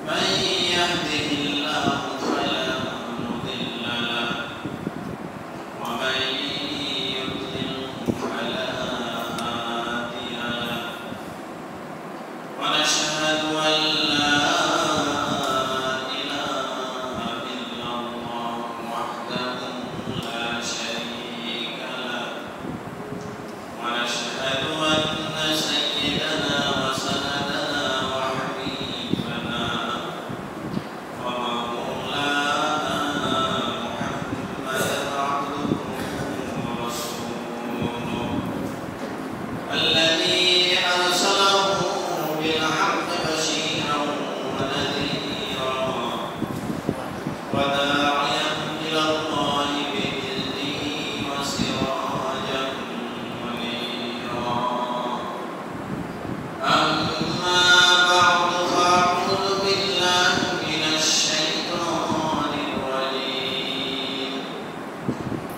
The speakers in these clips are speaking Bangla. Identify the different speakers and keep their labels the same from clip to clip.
Speaker 1: من يهده الله فلا مضل له ومن يضلل فلا هادي له ونشهد أن لا إله إلا الله وحده لا شريك له ونشهد أن سيدنا وسندنا وحبيبنا ومولانا محمدا عبده ورسوله الذي أرسله بالحق بشيرا ونذيرا وداعيا إلى الله بإذنه وسراجا منيرا أما بعد فأعوذ بالله من الشيطان الرجيم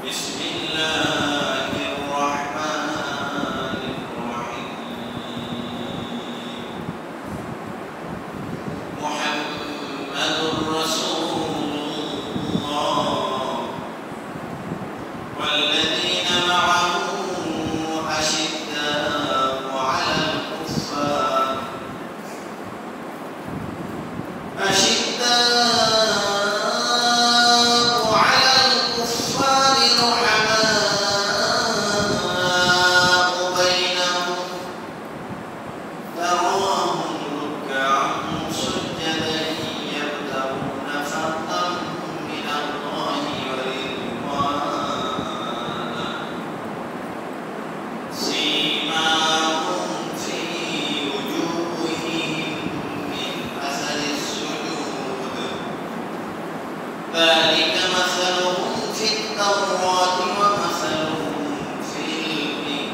Speaker 1: بسم الله الرحمن الرحيم محمد رسول الله والذين معه أشداء على الكفار رحماء بينهم تراهم ركعا سجدا يبتغون فضلا من الله ورضوانا سيماهم في وجوههم من أثر السجود ذلك مثلهم في التوراة ومثلهم في الإنجيل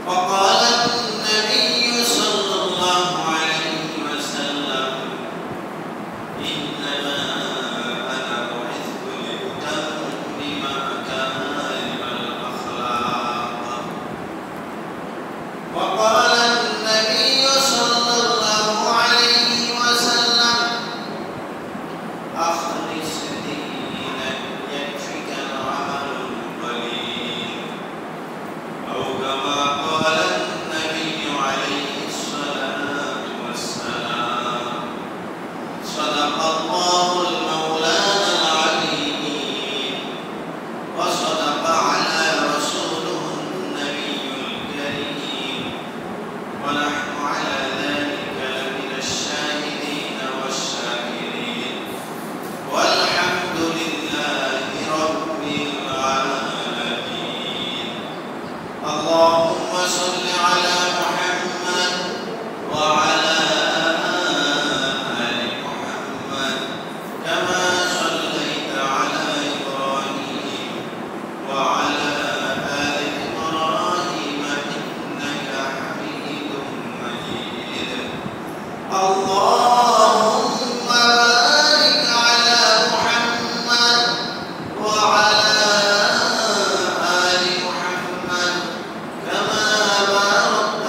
Speaker 1: فقال النبي صلى الله عليه وسلم إنما أنا بعثت لأتمم مكارم الأخلاق وقال النبي صلى الله عليه وسلم أخلص دينك يكفك العمل القليل أو كما قال النبي عليه الصلاة والسلام صدق الله المولانا العليم وصدق على رسوله النبي الكريم ونحن على ذلك لمن الشاهدين والشاكرين والحمد لله رب العالمين اللهم صل على محمد وعلى آل محمد كما صليت على إبراهيم وعلى آل إبراهيم إنك حميد مجيد اللهم بارك على محمد وعلى آل محمد كما باركت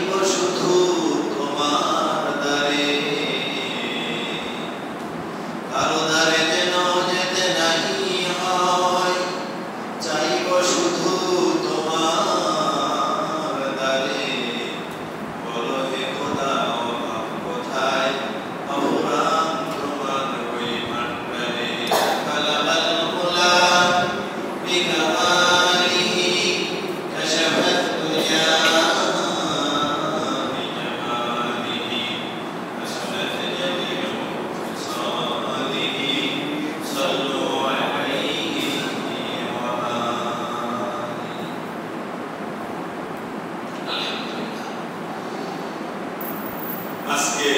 Speaker 1: চাইব শুধু তোমার দ্বারে, কারো দ্বারে যেন যেতে নাহি হয়, চাইব শুধু তোমার দ্বারে। বলো হে খোদা অভাব কোথায়, অফুরান তোমার ওই ভান্ডারে। কালাবাল গোলাম বিকামালিহি কাশাফাত দুনিয়া বিজামালিহি, হাসনাত জামিউ ফিসালিহি, সাল্লু আলাইহি ওয়া আলিহি। আলহামদুলিল্লাহ। আজকে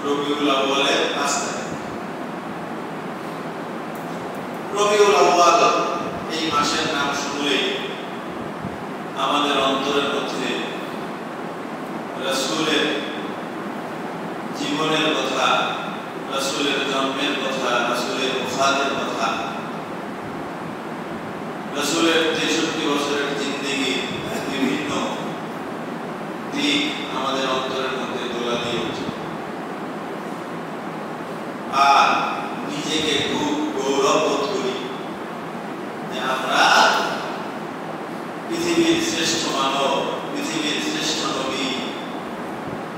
Speaker 1: রবিউল আউয়ালের 5 তারিখ। রবিউল আউয়াল এই মাসের নাম শুনলেই আমাদের অন্তরের মধ্যে রাসূলের জীবনের কথা, রাসূলের জন্মের কথা, রাসূলের ওফাতের কথা, রাসূলের 63 বছরের জিন্দেগির বিভিন্ন দিক আমাদের অন্তরের মধ্যে দোলা দিয়ে ওঠে। আর নিজেকে খুব গৌরব বোধ করি যে আমরা পৃথিবীর শ্রেষ্ঠ মানব, পৃথিবীর শ্রেষ্ঠ নবী,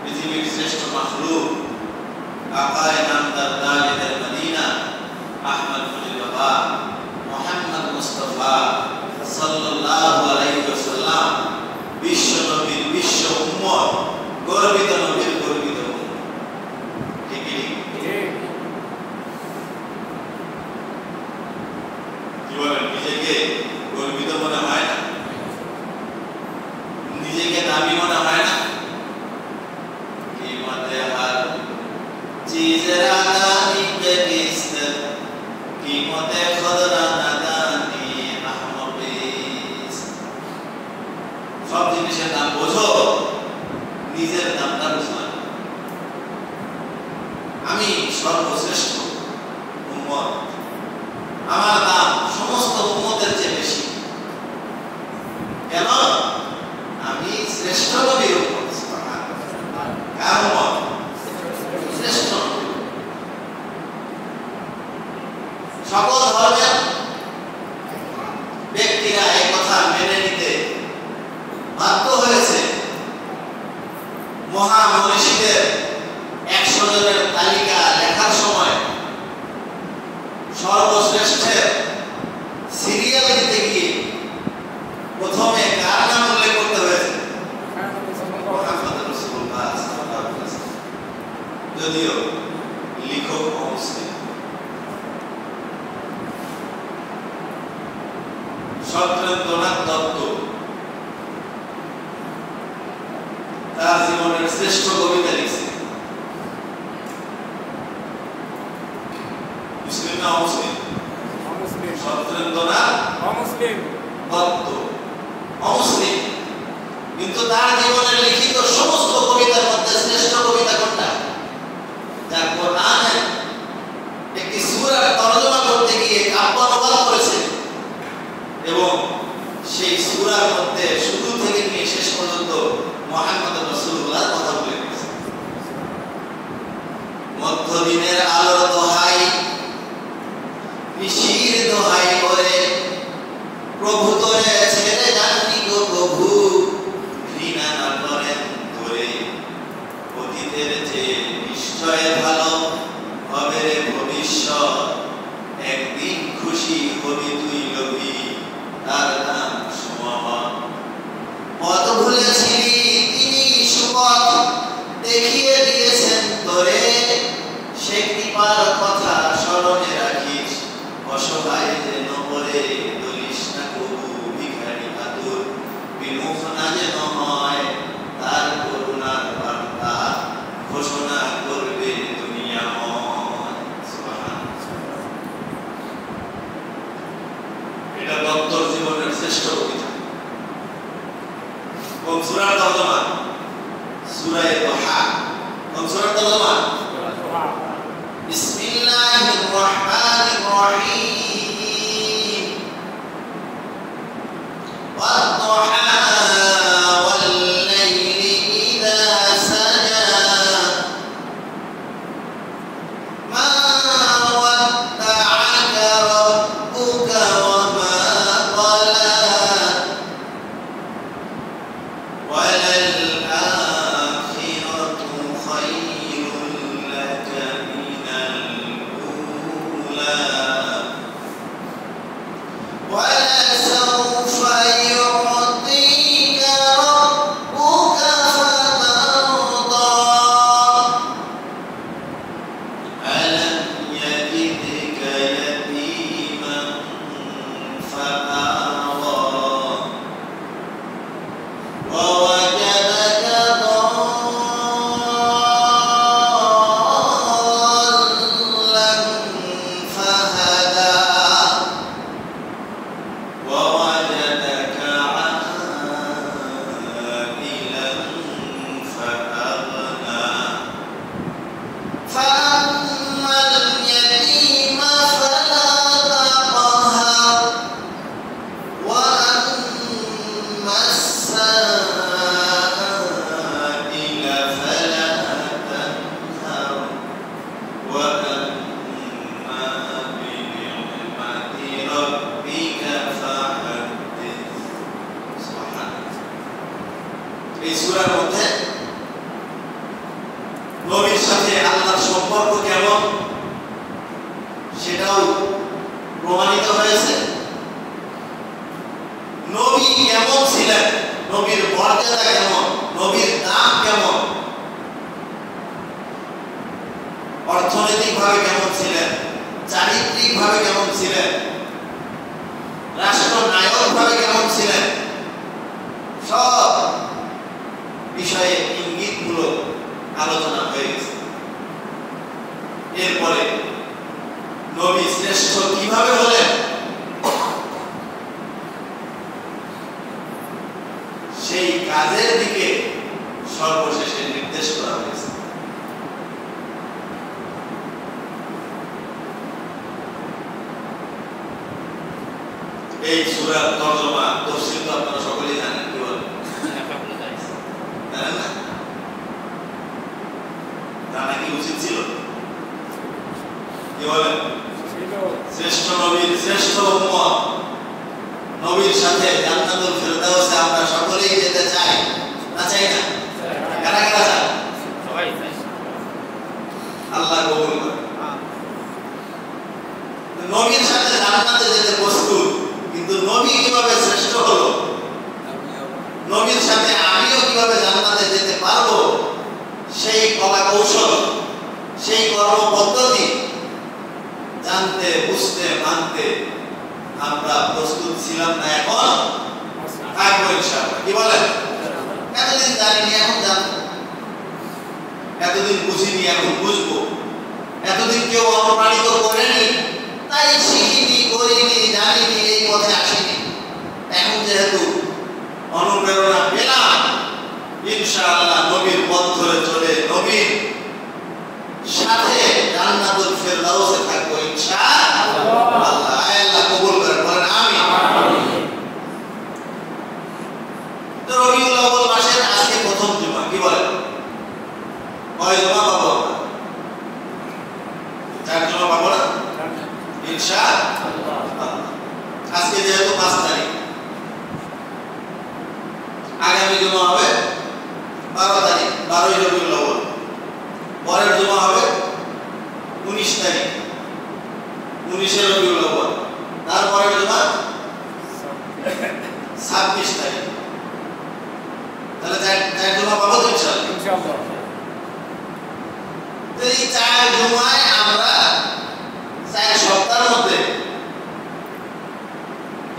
Speaker 1: পৃথিবীর শ্রেষ্ঠ মাখলুক, আকায়ে নামদার দালিদের মদিনা আহমদ মুজিবুল্লাহ মুহাম্মদ মুস্তাফা সাল্লাল্লাহু আলাইহি ওয়াসাল্লাম বিশ্ব নবীর বিশ্ব উম্মত, গর্বিত নবীর গর্বিত উম্মত। ঠিক কি? জীবনে নিজেকে গর্বিত মনে হয় না? নিজেকে দামি মনে হয় না? कीमत हर चीज रादानी पे किस्त, कीमत खुद रादानी अहमबीस। सब जिनिसेर दाम बोझो, নিজের দামটা বুঝো। আমি সর্বশ্রেষ্ঠ উম্মত, আমার দাম সমস্ত উম্মতের চেয়ে বেশি। কেন? আমি শ্রেষ্ঠ নবীর উম্মত। কার উম্মত? শ্রেষ্ঠ নবী। সকল ধর্মের ব্যক্তিরা এই কথা মেনে নিতে বাধ্য হয়েছে। মহামনীষীদের 100 জনের তালিকা লেখার সময় সর্বশ্রেষ্ঠের সিরিয়াল দিতে গিয়ে প্রথমে কার নাম উল্লেখ করতে হয়েছে? মুহাম্মদ রাসূলুল্লাহ সাল্লাল্লাহু আলাইহি ওয়াসাল্লাম। যদিও লেখক অমুসলিম। সত্যেন্দ্রনাথ দত্ত তার জীবনের শ্রেষ্ঠ কবিতা লিখছে। মুসলিম না অমুসলিম? সত্যেন্দ্রনাথ দত্ত অমুসলিম, কিন্তু তার জীবনের লিখিত সমস্ত কবিতার মধ্যে শ্রেষ্ঠ কবিতা কোনটা? যা কোরআনের একটি সূরার তরজমা করতে গিয়ে কাব্যানুবাদ করেছে এবং সেই সূরার মধ্যে শুরু থেকে নিয়ে শেষ পর্যন্ত মুহাম্মদ রাসূলুল্লাহর কথা বলে গেছে। মধ্যদিনের আলোর দোহাই, নিশির দোহাই করে, প্রভু তোরে ছেড়ে যাননি গো প্রভু, ঘৃণা না করেন তোরে। অতীতের যে নিশ্চয় ভালো হবে রে ভবিষ্যৎ, একদিন খুশি হবি তুই লোভী, তার নাম সমাপন। পথ ভুলেছিলি তিনি সুপথ দেখিয়ে দিয়েছেন তোরে, সে কৃপার কথা স্মরণে রাখিস। অসহায় যেন বলে দলিস না কবু, ভিখারি আতুর বিমুখ না যেন হয়, তার করুণার বার্তা ঘোষণা করবে দুনিয়াময়। এটা দত্তর জীবনের শ্রেষ্ঠ কবিতা। কোন সূরার তরজমা? সূরা দুহা। কোন সূরার তরজমা? বিসমিল্লাহির রহমানির রহিম। ওয়াদ-দুহা এই সূরার মধ্যে নবীর সাথে আল্লাহর সম্পর্ক কেমন সেটাও প্রমাণিত হয়েছে। নবী কেমন ছিলেন, নবীর মর্যাদা কেমন, নবীর দাম কেমন, অর্থনৈতিকভাবে কেমন ছিলেন, চারিত্রিকভাবে কেমন ছিলেন, রাষ্ট্রনায়কভাবে কেমন ছিলেন, সব বিষয়ে ইঙ্গিতমূলক আলোচনা হয়ে গেছে। এরপরে নবী শ্রেষ্ঠ কিভাবে হলেন সেই কাজের দিকে সর্বশেষে নির্দেশ করা হয়েছে। এই সূরার তরজমা তাফসীর তো আপনারা সকলেই জানেন, কি বলেন? জানেন না? জানা কি উচিত ছিল? কি বলেন? শ্রেষ্ঠ নবীর শ্রেষ্ঠ উম্মত নবীর সাথে জান্নাতুল ফেরদাউসে আমরা সকলেই যেতে চাই, না চাই না? কারা কারা চান? সবাই চাই। আল্লাহ কবুল করে। নবীর সাথে জান্নাতে যেতে প্রস্তুত, কিন্তু নবী কিভাবে শ্রেষ্ঠ হলো, নবীর সাথে আমিও কিভাবে জান্নাতে যেতে পারবো, সেই কলা কৌশল, সেই কর্ম পদ্ধতি জানতে, বুঝতে, মানতে আমরা প্রস্তুত ছিলাম না, এখন থাকবো ইনশাআল্লাহ। কি বলেন? এতদিন জানিনি, এখন জানবো। এতদিন বুঝিনি, এখন বুঝবো। এতদিন কেউ অনুপ্রাণিত করেনি, তাই শিখিনি, করিনি, জানিনি, এই পথে আসিনি। এখন যেহেতু অনুপ্রেরণা পেলাম, ইনশাআল্লাহ নবীর পথ ধরে চলে নবীর সাথে জান্নাতুল ফেরদাউসে থাকবো ইনশাআল্লাহ। আল্লাহ কবুল করেন, বলেন আমিন। তো রবিউল আউয়াল মাসের আজকে প্রথম জুমা, কি বলেন? কয় জুমা পাবো? 4 জুমা পাবো না ইনশাআল্লাহ। আজকে যেহেতু 5 তারিখ, আগামী জুমা হবে 12 তারিখ, 12ই রবিউল আউয়াল। পরের জুমা হবে 19 তারিখ, 19শে রবিউল আউয়াল। তারপরের জুমা 26 তারিখ। তাহলে 4 জুমা পাবো তো ইনশাআল্লাহ। তো এই 4 জুমায় আমরা 4 সপ্তাহের মধ্যে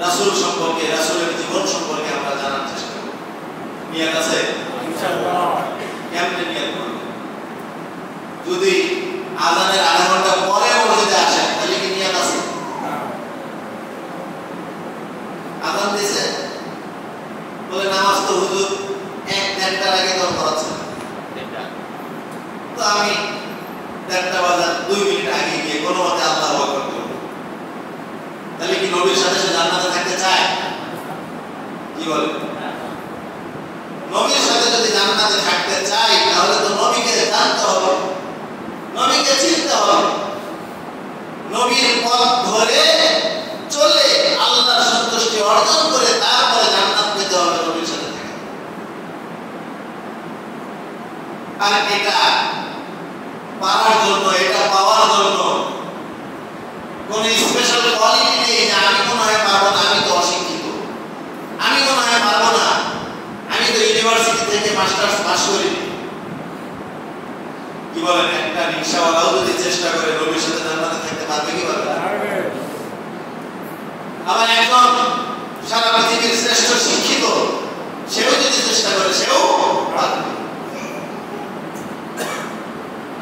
Speaker 1: রাসূল সম্পর্কে, রাসূলের জীবন সম্পর্কে আমরা জানার চেষ্টা করব। নিয়ত আছে ইনশাআল্লাহ? কেমনে নিয়ত করব? যদি আযানের আধা ঘন্টা পরে মসজিদে আসেন তাহলে কি নিয়ত আছে? আযান দিয়েছে বলে নামাজ তো হুজুর 1-1:30টার আগে তো পড়াচ্ছে, তো আমি 1:30 বাজার 2 মিনিট আগে গিয়ে কোনো মতে আল্লাহু আকবার করব, তাহলে কি নবীর সাথে সে জান্নাতে থাকতে চায়? কি বলে? নবীর সাথে যদি জান্নাতে থাকতে চাই তাহলে তো নবীকে জানতে হবে, নবীকে চিনতে হবে, নবীর পথ ধরে চলে আল্লাহর সন্তুষ্টি অর্জন করে তারপরে জান্নাত পেতে হবে নবীর সাথে থেকে। আর এটা পাওয়ার জন্য, এটা পাওয়ার জন্য কোন স্পেশাল কোয়ালিটি নেই যে আমি মনে হয় পারবো না, আমি তো অশিক্ষিত, আমি মনে হয় পারবো না, আমি তো ইউনিভার্সিটি থেকে মাস্টার্স পাস করিনি। কি বলেন? একটা রিকশাওয়ালাও যদি চেষ্টা করে নবীর সাথে জান্নাতে থাকতে পারবে কি পারবে? আবার একজন সারা পৃথিবীর শ্রেষ্ঠ শিক্ষিত সেও যদি চেষ্টা করে সেও পারবে।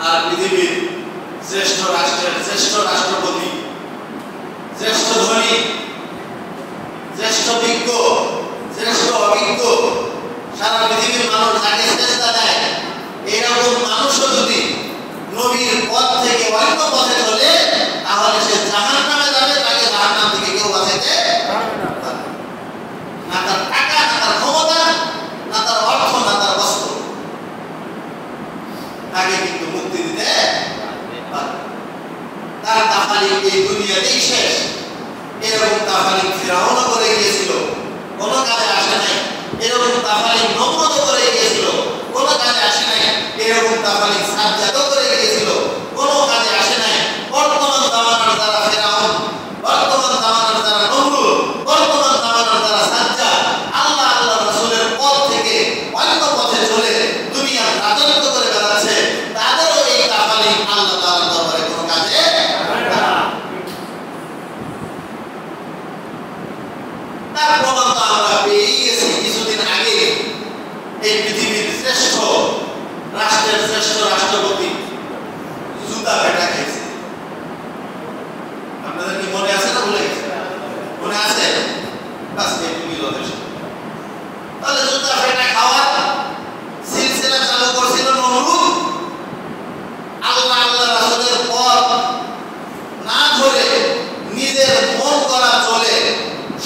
Speaker 1: আর পৃথিবীর শ্রেষ্ঠ রাষ্ট্রের শ্রেষ্ঠ রাষ্ট্রপতি, শ্রেষ্ঠ ধনী, শ্রেষ্ঠ বিজ্ঞ, শ্রেষ্ঠ অভিজ্ঞ, সারা পৃথিবীর মানুষ যাকে চেষ্টা দেয়, এরকম মানুষও যদি নবীর পথ থেকে অন্য পথে চলে তাহলে সে জাহান্নামে যাবে, তাকে জাহান্নাম থেকে কেউ বাঁচাইতে পারবে না। না তার টাকা, না তার এই পৃথিবীর শ্রেষ্ঠ রাষ্ট্রের শ্রেষ্ঠ রাষ্ট্রপতি জুতা পেটা খেয়েছে। আপনাদের কি মনে আছে না ভুলে গেছে? মনে আছে? বাস এটুকুই যথেষ্ট। তাহলে জুতা পেটা খাওয়ার সিলসিলা চালু করছিল নমরুদ। আল্লাহ আল্লাহ রাসূলের পথ না ধরে নিজের মন করা চলে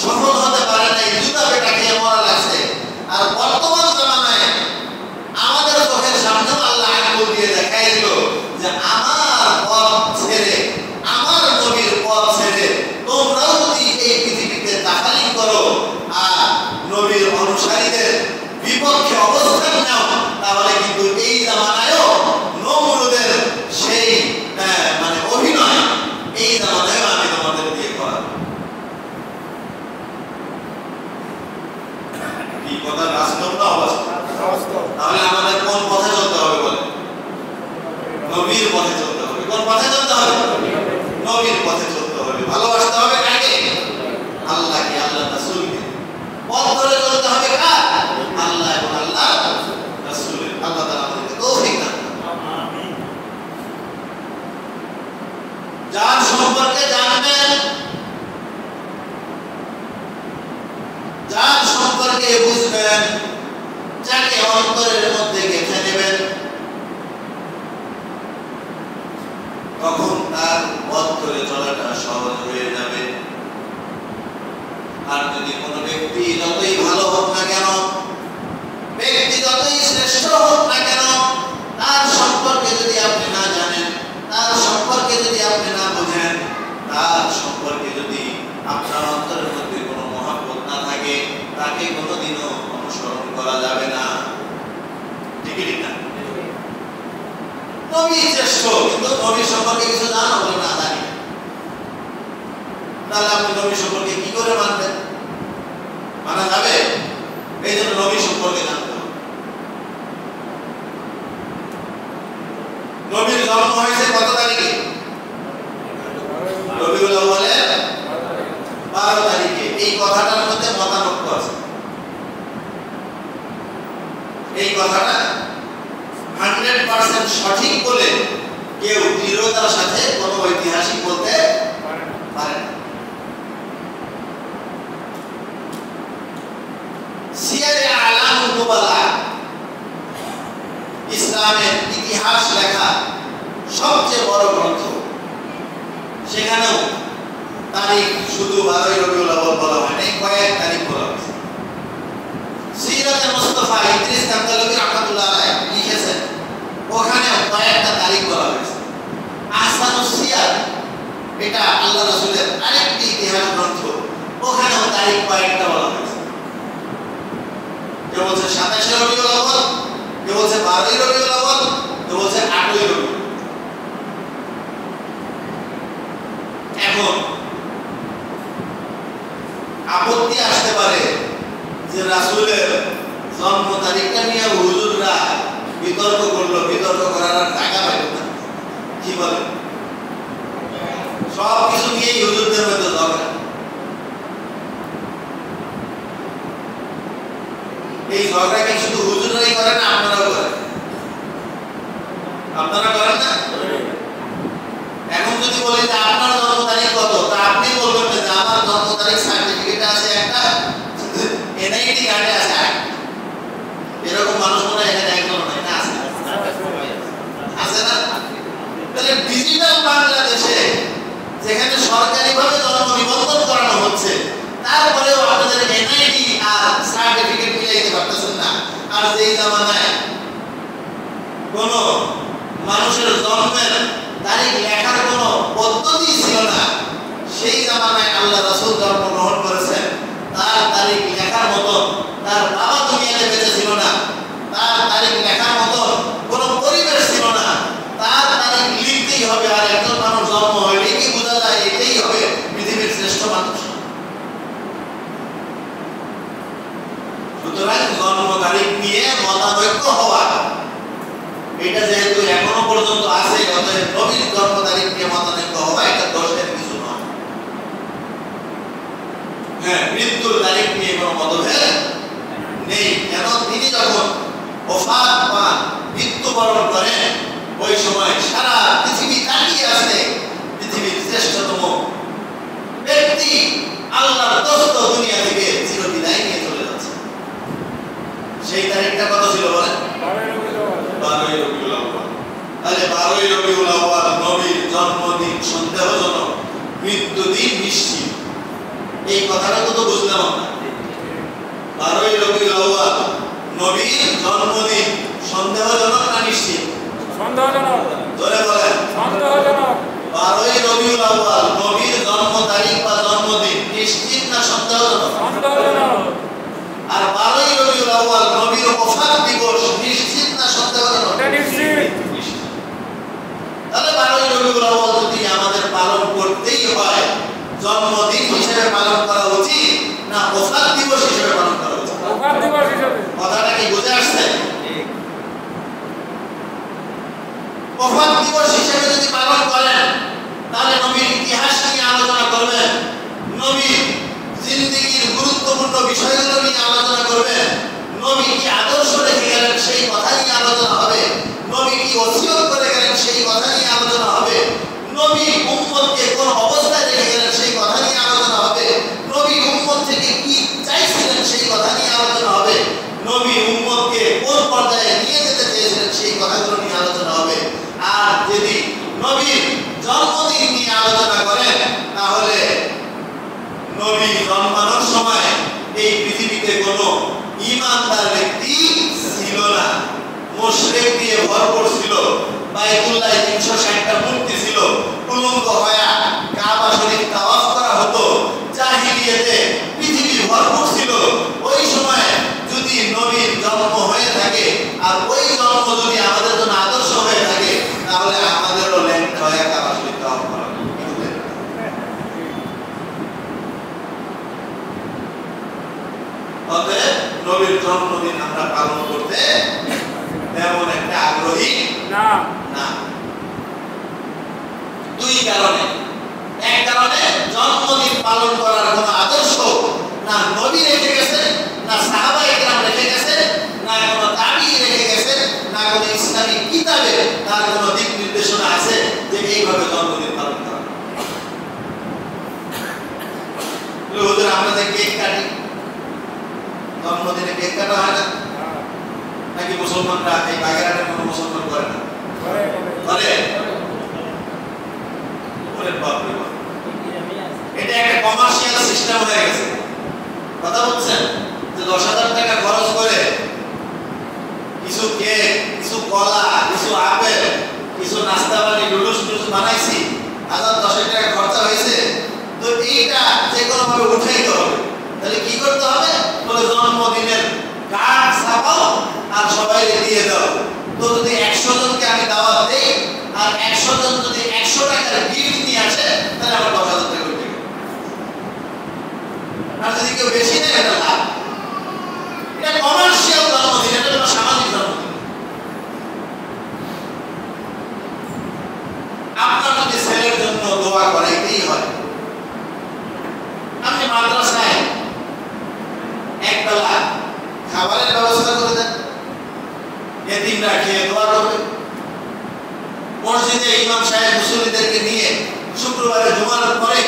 Speaker 1: সফল হতে পারে নাই, জুতা পেটা খেয়ে মরা লাগছে। আর বর্তমান জামানায় আমাদের চোখের সামনেও আল্লাহ আঙ্গুল দিয়ে দেখাই দিল যে আমার পথ ছেড়ে, আমার নবীর পথ ছেড়ে তোমরাও যদি এই পৃথিবীতে তাকালিম করো আর নবীর অনুসারীদের বিপক্ষে অবস্থান নাও, তাহলে কিন্তু এই জামানায়ও নমরুদের সেই মানে অভিনয় এই জামানায়ও আমি তোমাদের দিয়ে করাবো। কি কথা, বাস্তব না অবাস্তব? তাহলে আমাদের কোন পথে চলতে হবে বলে? নবীর পথে চলতে হবে। কোন পথে চলতে হবে? নবীর পথে চলতে হবে। ভালোবাসতে হবে কাকে? আল্লাহকে, আল্লাহ রাসূলকে। পথ ধরে চলতে হবে কার? আল্লাহ এবং আল্লাহ রাসূলের। আল্লাহ তাআলা আমাদেরকে তৌফিক দান করুন। আমিন। যার সম্পর্কে জানবেন, যার সম্পর্কে বুঝবেন, যাকে অন্তরের মধ্যে গেঁথে নেবেন, তখন তার পথ ধরে চলাটা সহজ হয়ে যাবে। আর যদি কোনো ব্যক্তি যতই ভালো হোক না কেন, ব্যক্তি যতই শ্রেষ্ঠ হোক না কেন, তার সম্পর্কে যদি আপনি না জানেন, তার সম্পর্কে যদি আপনি না বোঝেন, তার সম্পর্কে যদি আপনার অন্তরের মধ্যে কোনো মহব্বত না থাকে, তাকে কোনোদিনও অনুসরণ করা যাবে না। ঠিক ঠিক না? নবী শ্রেষ্ঠ, কিন্তু নবী সম্পর্কে কিছু জানা বলে না জানি, তাহলে আপনি নবী সম্পর্কে কি করে মানবেন? মানা যাবে? এই জন্য নবী সম্পর্কে জানতে হবে। নবীর জন্ম হয়েছে কত তারিখে? রবিউল আউয়ালের 12 তারিখে। এই কথাটার মধ্যে মতানৈক্য আছে। এই কথাটা 100% সঠিক বলে কেউ দৃঢ়তার সাথে কোনো ঐতিহাসিক বলতে পারে না। সিয়ারে আলামুন নুবালা, ইসলামের ইতিহাস লেখা সবচেয়ে বড় গ্রন্থ, সেখানেও তারিখ শুধু 12 রবিউল আউয়াল বলা হয় নাই, কয়েক তারিখ বলা হয়েছে। সিরাতে মুস্তাফা ইদ্রিস কান্দালবী রাহমাতুল্লাহ আলাইহি লিখেছেন, ওখানেও কয়েকটা তারিখ বলা হয়েছে। আহসানুস সিয়ার, এটা আল্লাহ রাসূলের আরেকটি ইতিহাস গ্রন্থ, ওখানেও তারিখ কয়েকটা বলা হয়েছে। কেউ বলছে 27 রবিউল আউয়াল, কেউ বলছে 12 রবিউল আউয়াল, কেউ বলছে 8 রবিউল। এখন আপত্তি আসতে পারে যে রাসূলের জন্ম তারিখটা নিয়ে হুজুররা বিতর্ক করলো, বিতর্ক করার জায়গা পাইল না। কি বলে? সব কিছু নিয়েই হুজুরদের মধ্যে ঝগড়া। এই ঝগড়া কি শুধু হুজুররাই করে না, আপনারাও করেন? আপনারা করেন না? এখন যদি বলি যে আপনার জন্ম তারিখ কত, তা আপনি বলবেন যে আমার জন্ম তারিখ সার্টিফিকেট আছে একটা, এনআইডি কার্ডে আছে একটা। এরকম মানুষ মনে এখানে একজন নাই না? আছে, আছে না? তাহলে ডিজিটাল বাংলাদেশে যেখানে সরকারিভাবে জন্ম নিবন্ধন করানো হচ্ছে, তারপরেও আপনাদের এনআইডি আর সার্টিফিকেট মিলাইতে পারতেছেন না। আর যেই জামানায় কোনো মানুষের জন্মের তারিখ লেখার কোনো পদ্ধতি ছিল না, সেই জামানায় আল্লাহ রাসূল জন্মগ্রহণ করেছেন, তার তারিখ লেখার মতো তার বাবা দুনিয়াতে বেঁচে ছিল না, তার তারিখ লেখার মতো কোনো পরিবেশ ছিল না, তার তারিখ লিখতেই হবে। আর একজন মানুষ জন্ম হইলে কি বোঝা যায় এটাই হবে পৃথিবীর শ্রেষ্ঠ মানুষ? সুতরাং জন্ম তারিখ নিয়ে মতানৈক্য হওয়া, এটা যেহেতু এখনো পর্যন্ত আছে, অতএব নবীর জন্ম তারিখ নিয়ে মতানৈক্য হওয়া এটা দোষের কিছু নয়। হ্যাঁ, মৃত্যুর তারিখ নিয়ে কোনো মতভেদ নেই। কেন? তিনি যখন তারিখটা কত ছিল বলেন? 12ই রবিউল আউয়াল। তাহলে 12ই রবিউল আউয়াল নবীর জন্মদিন সন্দেহজনক, মৃত্যুদিন নিশ্চিত। এই কথাটা তো বুঝলাম আমরা। 12ই রবিউল আউয়াল নবীর জন্মদিন সন্দেহজনক না নিশ্চিত?
Speaker 2: সন্দেহজনক।
Speaker 1: জোরে বলেন।
Speaker 2: সন্দেহজনক।
Speaker 1: 12ই রবিউল আউয়াল নবীর জন্ম তারিখ বা জন্মদিন নিশ্চিত না সন্দেহজনক?
Speaker 2: সন্দেহজনক।
Speaker 1: আর 12ই রবিউল আউয়াল নবীর ওফাত দিবস নিশ্চিত না সন্দেহজনক?
Speaker 2: এটা নিশ্চিত।
Speaker 1: তাহলে 12ই রবিউল আউয়াল যদি আমাদের পালন করতেই হয়, জন্মদিন হিসেবে পালন করা উচিত না ওফাত দিবস হিসেবে পালন করা উচিত?
Speaker 2: ওফাত দিবস হিসেবে।
Speaker 1: কথাটা কি বুঝে আসছে? ওফাত দিবস হিসেবে যদি পালন করেন, তাহলে নবীর ইতিহাস নিয়ে আলোচনা করবেন, নবীর জিন্দেগীর গুরুত্বপূর্ণ বিষয়গুলো নিয়ে আলোচনা করবেন, নবী কি আদর্শ রেখে গেলেন সেই কথা নিয়ে আলোচনা হবে, নবী কি ওসিয়ত করে গেলেন সেই কথা নিয়ে আলোচনা হবে, নবী উম্মতকে কোন অবস্থায় রেখে গেলেন সেই কথা নিয়ে আলোচনা হবে, নবী উম্মত থেকে কি চাইছিলেন সেই কথা নিয়ে আলোচনা হবে, নবী উম্মতকে কোন পর্যায়ে নিয়ে যেতে চেয়েছিলেন সেই কথাগুলো নিয়ে আলোচনা হবে। আর যদি নবীর জন্মদিন নিয়ে আলোচনা করেন, তাহলে নবী জন্মানোর সময় এই পৃথিবীতে কোনো ঈমানদার ব্যক্তি ছিল না, মুশরিক দিয়ে ভরপুর ছিল, বাইতুল্লাহ 360টা মূর্তি ছিল, উলঙ্গ হয়ে কাবা শরীফ তাওয়াফ করা হতো, জাহিলিয়াতে পৃথিবী ভরপুর ছিল। ওই সময় যদি নবীর জন্ম হয়ে থাকে আর ওই জন্ম যদি আমাদের জন্য আদর্শ হয়ে থাকে, তাহলে আমাদেরও ল্যান্ড হয়ে কাবা শরীফ তাওয়াফ করা উচিত। অতএব নবীর জন্মদিন আমরা পালন করতে তেমন একটা আগ্রহী
Speaker 2: না।
Speaker 1: দুই কারণে। এক কারণে জন্মদিন পালন করার কোনো আদর্শ না নবী রেখে গেছেন, না সাহাবায়ে কেরাম রেখে গেছেন, না কোনো তাবিঈ রেখে গেছেন, না কোনো ইসলামিক কিতাবে তার কোনো দিক নির্দেশনা আছে যে এইভাবে জন্মদিন পালন করা। হুজুর আমরা যে কেক কাটি, জন্মদিনে কেক কাটা হয় না নাকি? মুসলমানরা এই বাগেরহাটের কোনো মুসলমান করে না? করে। এটা একটা কমার্শিয়াল সিস্টেম হয়ে গেছে। কথা বলছেন যে 10,000 টাকা খরচ করে কিছু কেক, কিছু কলা, কিছু আপেল, কিছু নাস্তা বানি, নুডলস বানাইছি, 10,000 টাকা খরচা হয়েছে, তো এইটা যে কোনো ভাবে উঠাইতে হবে। তাহলে কি করতে হবে? বলে জন্মদিনের কার্ড ছাপাও আর সবাই দিয়ে দাও। তো যদি 100 জনকে আমি দাওয়াত দেই আর 100 জন যদি 100 টাকার গিফট নিয়ে আসে, তাহলে আমার 10,000 টাকা উঠে গেল। আর যদি কেউ বেশি নেয়, এটা লাভ। এটা কমার্শিয়াল জন্মদিন, এটা হলো সামাজিক জন্মদিন। আপনার যদি ছেলের জন্য দোয়া করাইতেই হয়, আপনি মাদ্রাসায় একবেলা খাবারের ব্যবস্থা করে দেন, এতিমরা খেয়ে দোয়া করবে। মসজিদে ইমাম সাহেব মুসল্লিদেরকে নিয়ে শুক্রবারে জুমার পরে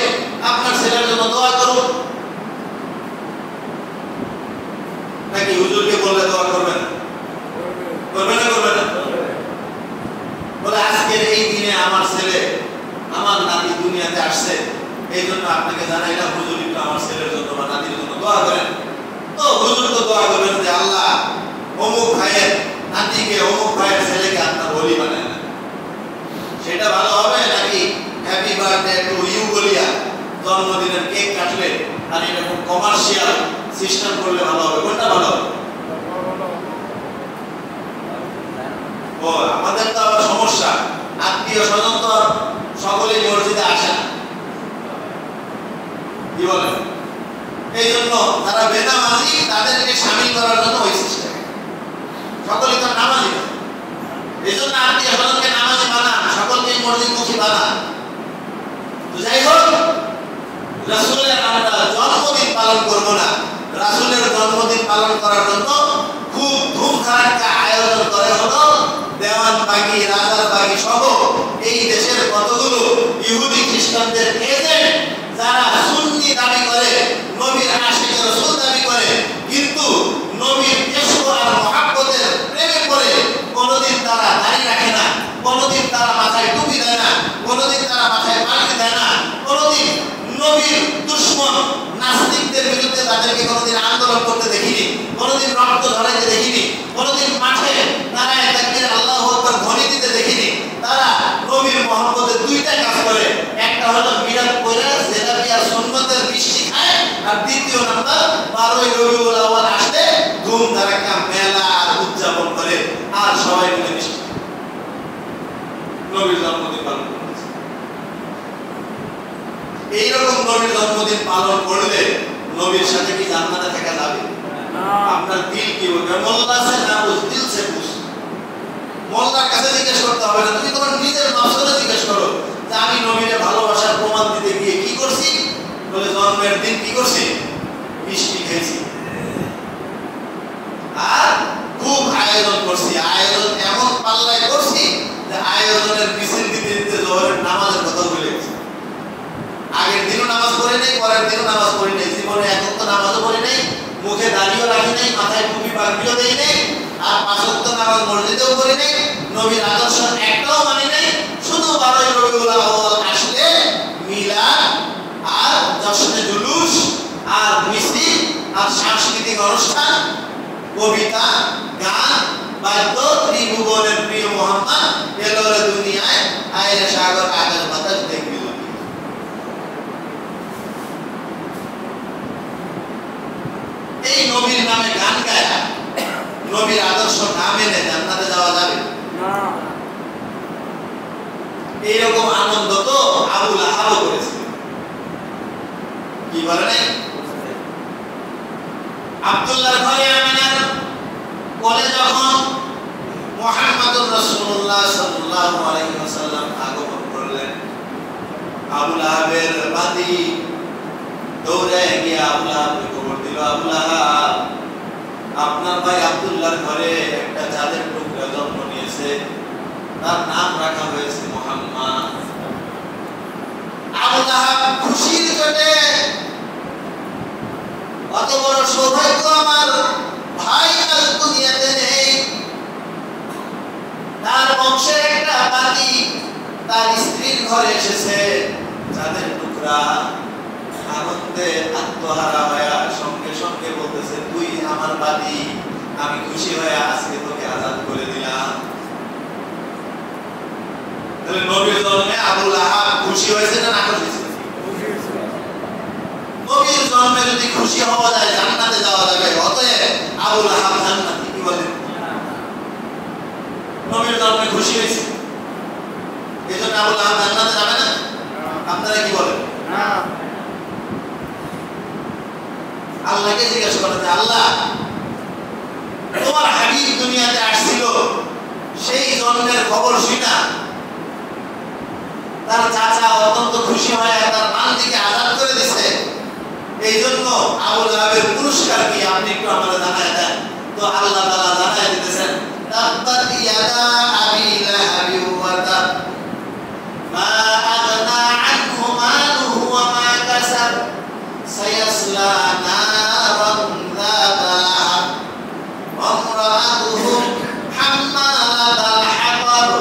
Speaker 1: আপনার ছেলের জন্য দোয়া করুন। নাকি হুজুরকে বললে দোয়া করবেন? করবে না? করবে না? বলে আজকের এই দিনে আমার ছেলে, আমার নাতি দুনিয়াতে আসছে, এই জন্য আপনাকে জানাইলাম হুজুর একটু আমার ছেলের জন্য বা নাতির জন্য দোয়া করেন। তো হুজুর তো দোয়া করবেন যে আল্লাহ অমুক ভাইয়ের নাতিকে, অমুক ভাইয়ের ছেলেকে আপনার বলি বানায় না। সেটা ভালো হবে নাকি হ্যাপি বার্থডে টু ইউ বলিয়া জন্মদিনের কেক কাটলে আর এরকম কমার্শিয়াল সিস্টেম করলে ভালো হবে? কোনটা ভালো হবে? ও আমাদের তো আবার সমস্যা, আত্মীয় স্বজন তো সকলেই মসজিদে আসে না, কি বলেন? এই জন্য তারা বেনামাজি, তাদেরকে শামিল করার জন্য ওই সিস্টেম। সকলে তো নামাজি না, এই জন্য আত্মীয় স্বজনকে নামাজি বানান, সকলকে মসজিদমুখী বানান। তো যাই হোক, রাসূলের আমরা জন্মদিন পালন করব না, রাসূলের জন্মদিন পালন করার জন্য খুব ধুমধাড়াক্কা আয়োজন করে হলো দেওয়ানবাগী, রাজারবাগী সহ এই দেশের কতগুলো ইহুদি খ্রিস্টানদের এজেন্ট, যারা সুন্নি দাবি করে, নবীর আশিক রাসূল দাবি করে, কিন্তু নবীর ইশক আর মহব্বত বিরুদ্ধে তাদেরকে কোনোদিন আন্দোলন করতে দেখিনি, কোনোদিন রক্ত ঝরাইতে দেখিনি, কোনোদিন মাঠে নারায়ে তাকবীর আল্লাহু আকবার ধ্বনি দিতে দেখিনি। তারা নবীর মহব্বতে দুইটা কাজ করে, একটা হলো মিলাদ পড়ে জেলাপি আর সুন্নতের মিষ্টি খায়, আর দ্বিতীয় নাম্বার 12ই রবিউল আউয়াল আসলে ধুমধারাক্কা মেলা উদযাপন করে আর সবাই মিলে মিষ্টি নবীর জন্মদিন পালন করেছে। এইরকম নবীর জন্মদিন পালন করলে নবীর সাথে কি জান্নাতে থাকা যাবে? আপনার দিল কি বলবে? মোল্লা সে না বুঝ, দিল সে বুঝ। মোল্লার কাছে জিজ্ঞেস করতে হবে না, তুমি তোমার নিজের নফসকে জিজ্ঞেস করো যে আমি নবীরে ভালোবাসার প্রমাণ দিতে গিয়ে কি করছি? বলে জন্মের দিন কি করছি? মিষ্টি খেয়েছি আর খুব আয়োজন করছি। আয়োজন এমন পাল্লায় করছি যে আয়োজনের মিছিল দিতে দিতে জোহরের নামাজের কথা ভুলে গেছি। আগের দিনও নামাজ পড়ি নাই, পরের দিনও নামাজ পড়ি নাই, জীবনে এক ওয়াক্ত নামাজও পড়ি নাই, মুখে দাড়িও রাখি নাই, মাথায় টুপি পাগড়িও দেই নাই, আর 5 ওয়াক্ত নামাজ মসজিদেও পড়ি নাই, নবীর আদর্শ একটাও মানি নাই। শুধু 12ই রবিউল আউয়াল আসলে মিলাদ আর জশ্নে জুলুস আর মিছিল আর সাংস্কৃতিক অনুষ্ঠান, কবিতা, গান, বাদ্য, ত্রিভুবনের প্রিয় মোহাম্মদ এলো রে দুনিয়ায়, আইরে সাগর আকাশ বাতাস দেখবি। এই নবীর নামে গান গায়, নবীর আদর্শ না মেনে জান্নাতে যাওয়া যাবে
Speaker 2: না।
Speaker 1: এইরকম আনন্দ তো আবু লাহাব করেছে, কি বলে নাই? আব্দুল্লাহর ঘরে আমিনার কোলে যখন মুহাম্মদুর রাসূলুল্লাহ সাল্লাল্লাহু আলাইহি ওয়াসাল্লাম আগমন করলেন, আবু লাহাবের বাদী দৌড়ে গিয়ে আবু লাহাবকে খবর দিল, আবু লাহাব, আপনার ভাই আব্দুল্লাহর ঘরে একটা চাঁদের টুকরা জন্ম নিয়েছে, তার নাম রাখা হয়েছে মুহাম্মদ। আবু লাহাব খুশির চোটে, কত বড় সৌভাগ্য আমার ভাই আজ দুনিয়াতে নেই, তার বংশের একটা বাতি তার স্ত্রীর ঘরে এসেছে, চাঁদের টুকরা। আনন্দে আত্মহারা হয়ে সঙ্গে সঙ্গে বলতেছে, তুই আমার বাতি, আমি খুশি হয়ে আজকে তোকে আজাদ করে দিলাম। তাহলে নবীর জন্মে আবু লাহাব খুশি হয়েছে না খুশি হয়েছে? নবীর জন্মে যদি খুশি হওয়া যায় জান্নাতে যাওয়া যাবে, অতএব আবু লাহাব জান্নাতি, কি বলেন? নবীর জন্মে খুশি হয়েছে, এজন্য আবু লাহাব জান্নাতে যাবে না? আপনারা কি বলেন?
Speaker 2: না।
Speaker 1: আল্লাহকে জিজ্ঞাসা করেন যে আল্লাহ, তোমার হাবিব দুনিয়াতে আসছিল, সেই জন্মের খবর শুনা তার চাচা অত্যন্ত খুশি হয়ে তার বান্দিকে আজাদ করে দিয়েছে, এই জন্য আবু লাহাবের পুরস্কার কি আপনি একটু আমাদের জানায় দেন। তো আল্লাহ তাআলা জানায় দিতেছেন, তাব্বাত ইয়াদা আবি লাহাবি ওয়া তাব মা আগনা আনহু মালুহু ওয়া মা কাসাব সায়াসলা নারান যাতা লাহাব ওয়া ইমরাতুহু হাম্মালাতাল হাতাব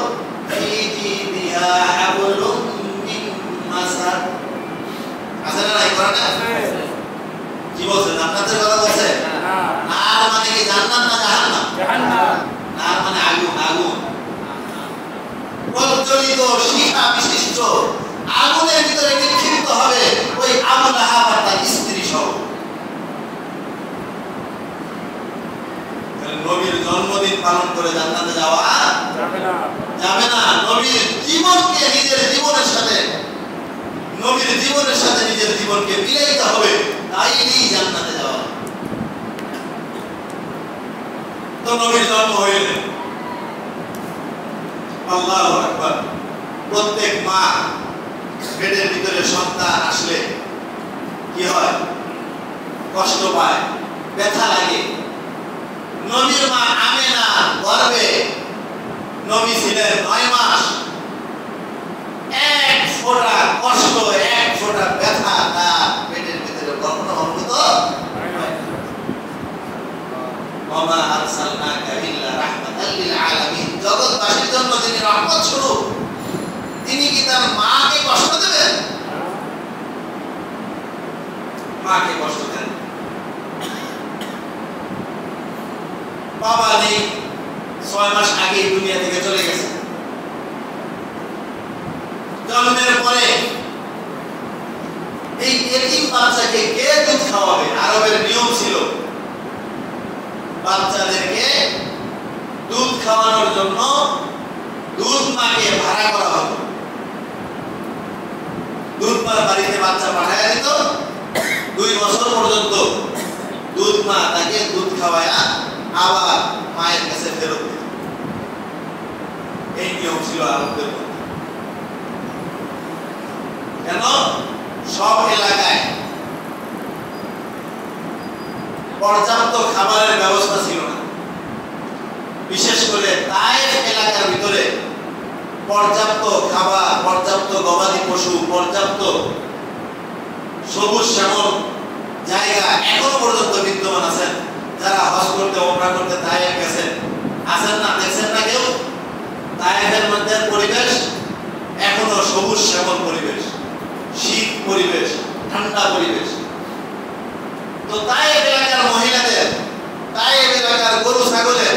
Speaker 1: ফি জিদিহা হাবলুম মিন মাসাদ। আসলে না কোরআনে কি বলছে? জান্নাতের কথা বলছে। নার মানে কি জান্নাত না জাহান্নাম?
Speaker 2: জাহান্নাম।
Speaker 1: নার মানে আগুন, আগুন, প্রজ্বলিত শিখা বিশিষ্ট আগুনের ভিতরে নিক্ষিপ্ত হবে ওই আবু লাহাব আর তার স্ত্রী সহ। নবীর জন্মদিন পালন করে জান্নাতে যাওয়া
Speaker 2: যাবে না।
Speaker 1: যাবে না। নবীর জীবনকে নিজের জীবনের সাথে, নবীর জীবনের সাথে নিজের জীবনকে মিলাইতে হবে, তাইলেই জান্নাতে যাওয়া। তো নবীর জন্ম হইল, আল্লাহু আকবার। প্রত্যেক মা পেটের ভিতরে সন্তান আসলে কি হয়? কষ্ট পায়, ব্যথা লাগে। নবীর মা আমেনা গর্ভে নবী ছিলেন 9 মাস, এক ফোঁটা কষ্ট, এক ফোঁটা ব্যথা তার পেটের ভিতরে কখনো অনুভূত ওমা আরসালনাকা ইল্লা রাহমাতাল লিল আলামিন। জগৎবাসীর জন্য যিনি রহমত স্বরূপ, তিনি কি তার মাকে কষ্ট দেবেন? মাকে কষ্ট দেন। আগেই দুনিয়া থেকে চলে গেছে। জন্মের পরে এই এতিম বাচ্চাকে কে দুধ খাওয়াবে? আরবের নিয়ম ছিল বাচ্চাদেরকে দুধ খাওয়ানোর জন্য দুধ মাকে ভাড়া করা হতো। দুধ মার বাড়িতে বাচ্চা পাঠায় দিত, 2 বছর পর্যন্ত দুধ মা তাকে দুধ খাওয়ায়া আবার মায়ের কাছে ফেরত দিত। এই নিয়ম ছিল আরবদের মধ্যে। কেন? সব এলাকায় পর্যাপ্ত খাবারের ব্যবস্থা ছিল না। বিশেষ করে তায়েফ এলাকার ভিতরে পর্যাপ্ত খাবার, পর্যাপ্ত গবাদি পশু, পর্যাপ্ত সবুজ শ্যামল জায়গা এখনো পর্যন্ত বিদ্যমান আছেন। যারা হজ করতে, ওমরা করতে তায়েফ গেছেন, আছেন না? দেখছেন না কেউ? তায়েফের মধ্যে পরিবেশ এখনো সবুজ শ্যামল পরিবেশ, শীত পরিবেশ, ঠান্ডা পরিবেশ। তো তায়েফ এলাকার মহিলাদের, তায়েফ এলাকার গরু ছাগলের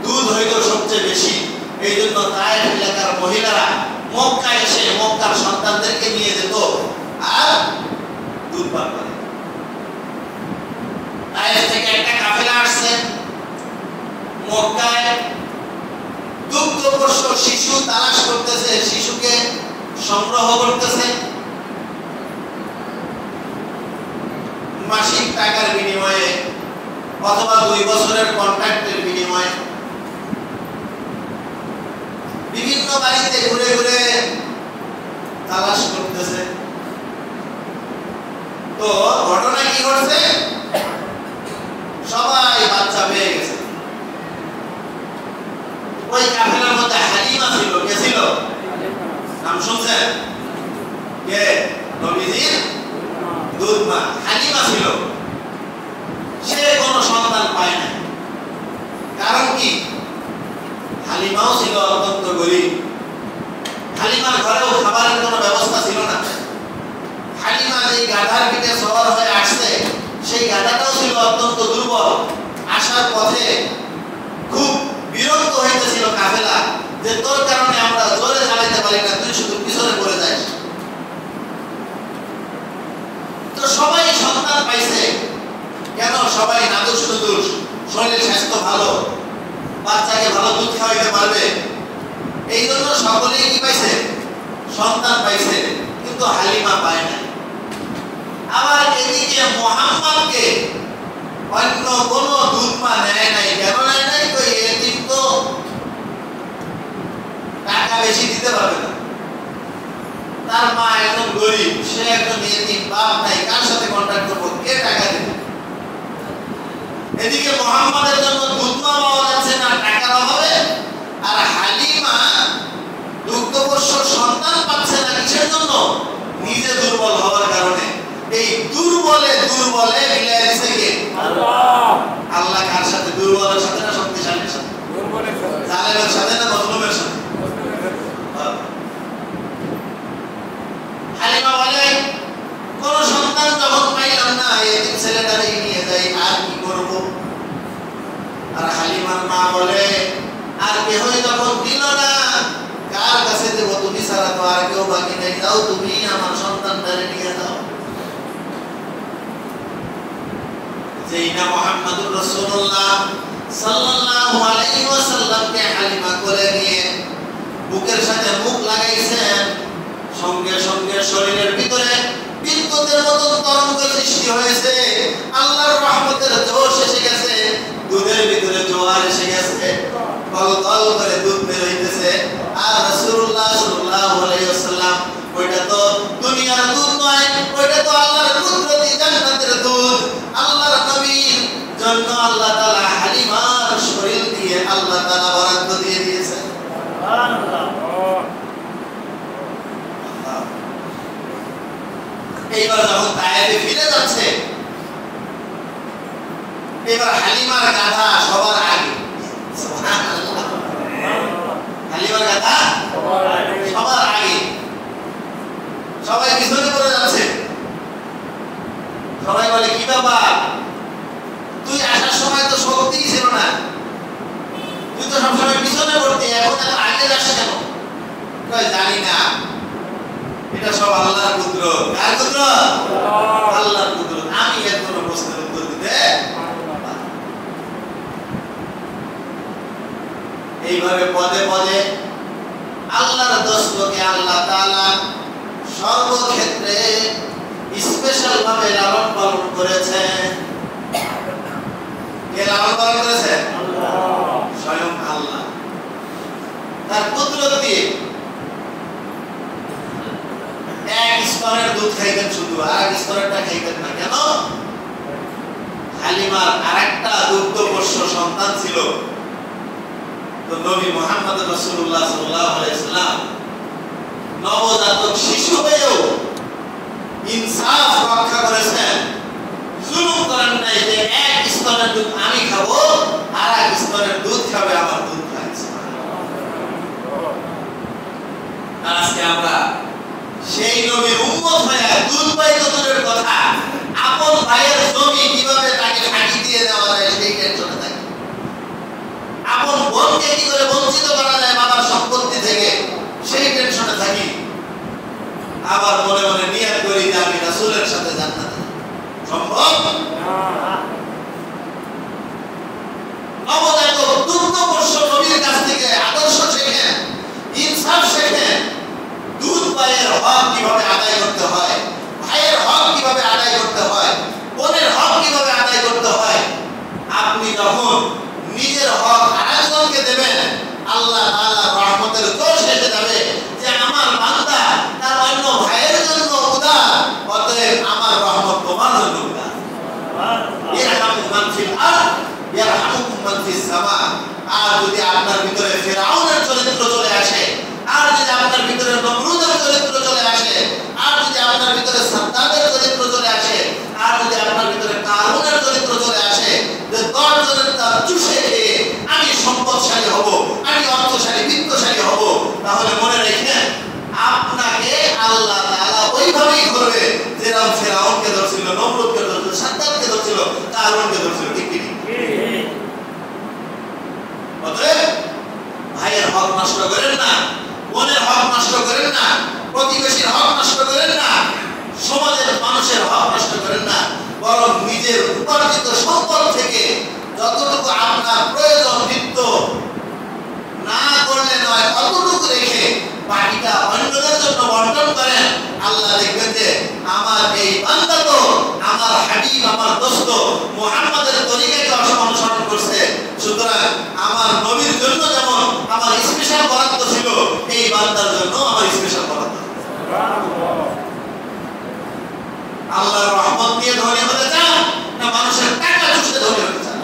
Speaker 1: দুধ হয়তো সবচেয়ে বেশি। এই জন্য তায়েফ এলাকার মহিলারা মক্কায় এসে মক্কার সন্তানদেরকে নিয়ে যেত আর দুধ পান করে। তায়েফ থেকে একটা কাফেলা আসছে মক্কায়, দুগ্ধপোষ্য শিশু তালাশ করতেছে, শিশুকে সংগ্রহ করতেছে মাসিক টাকার বিনিময়ে অথবা 2 বছরের কন্ট্রাক্টের বিনিময়ে। বিভিন্ন বাড়িতে ঘুরে ঘুরে তালাশ করতেছে। তো ঘটনা কি ঘটছে? সবাই বাচ্চা পেয়ে গেছে। ওই কাফেলার মধ্যে হালিমা ছিল। কে ছিল? নাম শুনছেন? কে? নবীজির দুধ মা হালিমা ছিল। সে কোনো সন্তান পায় না। কারণ কি? হালিমাও ছিল অত্যন্ত গরিব। হালিমার ঘরেও খাবারের কোনো ব্যবস্থা ছিল না। হালিমা যেই গাধার পিঠে সওয়ার হয়ে আসছে, সেই গাধাটাও ছিল অত্যন্ত দুর্বল। আসার পথে খুব বিরক্ত হইতেছিল কাফেলা, যে তোর কারণে আমরা জোরে চালাতে পারি না, তুই শুধু পিছনে পড়ে যাস। তো সবাই সন্তান পাইছে। কেন? সবাই নাদুস নুদুস, শরীর স্বাস্থ্য ভালো, বাচ্চাকে ভালো দুধ খাওয়াইতে পারবে, এই জন্য সকলেই কি পাইছে? সন্তান পাইছে। কিন্তু হালিমা পায় না। আবার এদিকে মুহাম্মদকে অন্য কোন দুধ মা নেয় নাই। কেন নেয় নাই? তো এতিম তো টাকা বেশি দিতে পারবে না। তার মা একদম গরিব, সে একজন এতিম, বাপ নাই, কার সাথে কন্ট্যাক্ট করবো? কে টাকা দেবে? এদিকে মুহাম্মদের জন্য দুধ মা পাওয়া যাচ্ছে না টাকার অভাবে, আর হালিমা দুগ্ধপোষ্য সন্তান পাচ্ছে না। কিসের জন্য? নিজে দুর্বল হওয়ার কারণে। এই দুর্বলে দুর্বলে মিলে দিছে কে? আল্লাহ। আল্লাহ কার সাথে? দুর্বলের সাথে না শক্তিশালীর সাথে? দুর্বলের সাথে। জালেমের সাথে না মজলুমের সাথে? হালিমা বলে, কোন সন্তান যখন পাইলাম না, এতিম ছেলেটারে নিয়ে যাই, আর কি করব? আর হালিমার মা বলে, আর কেহই যখন দিল না, কার কাছে দেব? তুমি ছাড়া তো আর কেউ বাকি নেই, যাও তুমি আমার সন্তানটারে নিয়ে যাও। যেই না মুহাম্মদুর রাসূলুল্লাহ সাল্লাল্লাহু আলাইহি ওয়াসাল্লামকে হালিমা করে নিয়ে বুকের সাথে মুখ লাগাইছেন, সঙ্গে সঙ্গে শরীরের ভিতরে বিদ্যুতের মতো তরঙ্গ সৃষ্টি হয়েছে। আল্লাহর রহমতের জোশ এসে গেছে, দুধের ভিতরে জোয়ার এসে গেছে, গল করে দুধ বের হইতেছে। আর রাসূলুল্লাহ সাল্লাল্লাহু আলাইহি ওয়াসাল্লাম, ওইটা তো দুনিয়ার দুধ নয়, ওইটা তো আল্লাহর কুদরতি জান্নাতের দুধ। আল্লাহর নবীর জন্য আল্লাহ তাআলা হালিমার শরীর দিয়ে আল্লাহ তাআলা বরাদ্দ দিয়ে দিয়েছেন। সুবহানাল্লাহ। এইবার যখন তায়েফে ফিরে যাচ্ছে, এবার হালিমার গাধা সবার আগে। সুবহানাল্লাহ। হালিমার গাধা সবার আগে, সবাই পিছনে পড়ে যাচ্ছে। সবাই বলে, কি ব্যাপার? তুই আসার সময় তো শক্তি ছিল না, তুই তো সবসময় পিছনে পড়ে আগে যাস কেন? কই জানি না, এটা সব আল্লাহর কুদরত। কার কুদরত? আল্লাহর কুদরত। আমি এর কোনো প্রশ্নের উত্তর দিতে এইভাবে পদে পদে আল্লাহর দোস্তকে আল্লাহ তাআলা সর্বক্ষেত্রে স্পেশাল ভাবে লালন পালন করেছেন। কে লালন পালন করেছেন? আল্লাহ, স্বয়ং আল্লাহ। তার কুদরত দিয়ে এক স্তরের দুধ খাইতেন শুধু, আর এক স্তরেরটা খাইতেন না। কেন? হালিমার আরেকটা দুগ্ধপোষ্য সন্তান ছিল। তো নবী মুহাম্মদ রাসূলুল্লাহ সাল্লাল্লাহু আলাইহি সাল্লাম নবজাতক শিশু হয়েও ইনসাফ রক্ষা করেছেন, জুলুম করেন নাই যে এক স্তরের দুধ আমি খাবো আর এক স্তরের দুধ খাবে আমার দুধ ভাই। আজকে আমরা সেই নবীর উম্মত হয়ে দুধ ভাই দূরের কথা, আপন ভাইয়ের জমি কিভাবে তাকে ফাঁকি দিয়ে দেওয়া যায় সেই টেনশনে থাকি। আপন বোনকে কি করে বঞ্চিত করা যায় বাবার সম্পত্তি থেকে সেই টেনশনে থাকি। আবার মনে মনে নিয়ত করি যে আমি রাসূলের সাথে জান্নাতে সম্ভব না। নবজাতক দুগ্ধপোষ্য নবীর কাছ থেকে আদর্শ শেখেন, ইনসাফ শেখেন, দুধ ভাইয়ের হক কিভাবে আদায় করতে হয়, ভাইয়ের হক কিভাবে আদায় করতে হয়, বোনের হক কিভাবে আদায় করতে হয়। আপনি যখন নিজের হক আরেকজনকে দেবেন, আল্লাহ তাআলার রহমতের জোশ এসে যাবে যে আমার বান্দা তার অন্য ভাইয়ের জন্য উদার, অতএব আমার রহমত তোমার জন্য উদার। ইরহামু মান ফিল আরদ ইয়ারহামুকুম মান ফিস সামা। আর যদি আপনার ভিতরে ফিরআউনের চরিত্র চলে আসে, আর যদি আপনার ভিতরে নমরুদের চরিত্র চলে আসে, আর যদি আপনার ভিতরে সাদ্দাদের চরিত্র চলে আসে, আর যদি আপনার ভিতরে কারুনের চরিত্র চলে আসে যে 10 জনের তার চুষে খেয়ে আমি সম্পদশালী হব, আমি অর্থশালী বিত্তশালী হব, তাহলে মনে রাখেন আপনাকে আল্লাহ তাআলা ওইভাবেই করবে যেরকম ফিরআউনকে ধরছিল, নমরুদকে ধরছিল, সাদ্দাদকে ধরছিল, কারুনকে ধরছিল। ঠিক কি? অতএব ভাইয়ের হক নষ্ট করেন না, বোনের হক নষ্ট করেন না, প্রতিবেশীর হক নষ্ট করেন না, সমাজের মানুষের হক নষ্ট করেন না, বরং নিজের উপার্জিত সম্পদ থেকে যতটুকু আপনার প্রয়োজন নিত্য না করলে নয় অতটুকু রেখে বাকিটা অন্যদের জন্য বন্টন করেন। আল্লাহ দেখবেন যে আমার এই বান্দা তো আমার হাবিব, আমার দোস্ত মুহাম্মাদের তরিকাকে অনুসরণ করছে, সুতরাং আমার নবীর জন্য যেমন আমার স্পেশাল বরাদ্দ ছিল, এই বান্দার জন্য আমার স্পেশাল বরাদ্দ। আল্লাহর রহমত নিয়ে ধনী হতে চান না মানুষের টাকা চুষে ধনী হতে চান?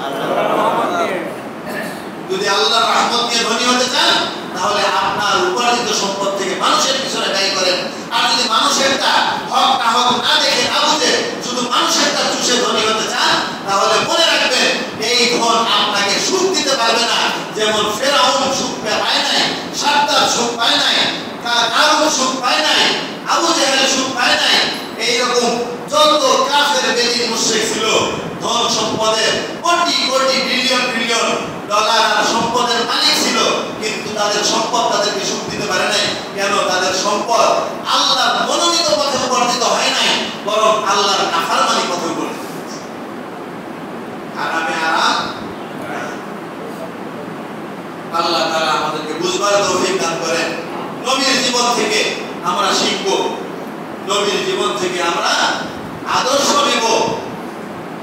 Speaker 1: যদি আল্লাহর রহমত নিয়ে ধনী হতে চান তাহলে আপনার উপার্জিত সম্পদ থেকে মানুষের পিছনে ব্যয় করেন। আর যদি মানুষেরটা হক না হক না দেখে না বুঝে শুধু মানুষেরটা চুষে ধনী হতে চান, তাহলে মনে রাখবেন এই ধন আপনাকে সুখ দিতে পারবে না। যেমন ফেরাউন সুখ পায় নাই, সাদ্দাদ সুখ পায় নাই, কারুন সুখ পায় নাই, আবু জেহেল সুখ পায় নাই, এইরকম যত কাফের বেদিন মুশরিক ছিল ধন সম্পদের crore crore billion billion dollar সম্পদের মালিক ছিল, কিন্তু তাদের সম্পদ তাদেরকে সুখ দিতে পারে নাই। কেন? তাদের সম্পদ আল্লাহর মনোনীত পথে উপার্জিত হয় নাই, বরং আল্লাহর নাফরমানি পথে উপার্জিত হয়েছে। আরামে আরাম। আল্লাহ তাআলা আমাদেরকে বুঝবার তৌফিক দান করেন। নবীর জীবন থেকে আমরা শিখব, নবীর জীবন থেকে আমরা আদর্শ নেব,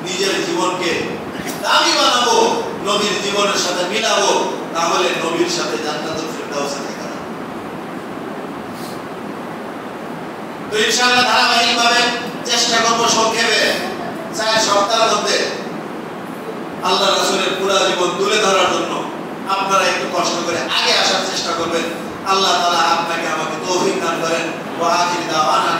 Speaker 1: নিজের জীবনকে দামি বানাবো, নবীর জীবনের সাথে মিলাবো, তাহলে নবীর সাথে জান্নাতুল ফিরদাউসে থাকা। তো ইনশাআল্লাহ ধারাবাহিকভাবে চেষ্টা করব সংক্ষেপে 4 সপ্তাহের মধ্যে আল্লাহ রাসূলের পুরো জীবন তুলে ধরার জন্য। আপনারা একটু কষ্ট করে আগে আসার চেষ্টা করবেন। আল্লাহ তাআলা আপনাকে আমাকে তৌফিক দান করেন। ওয়া আখির দাওয়ানা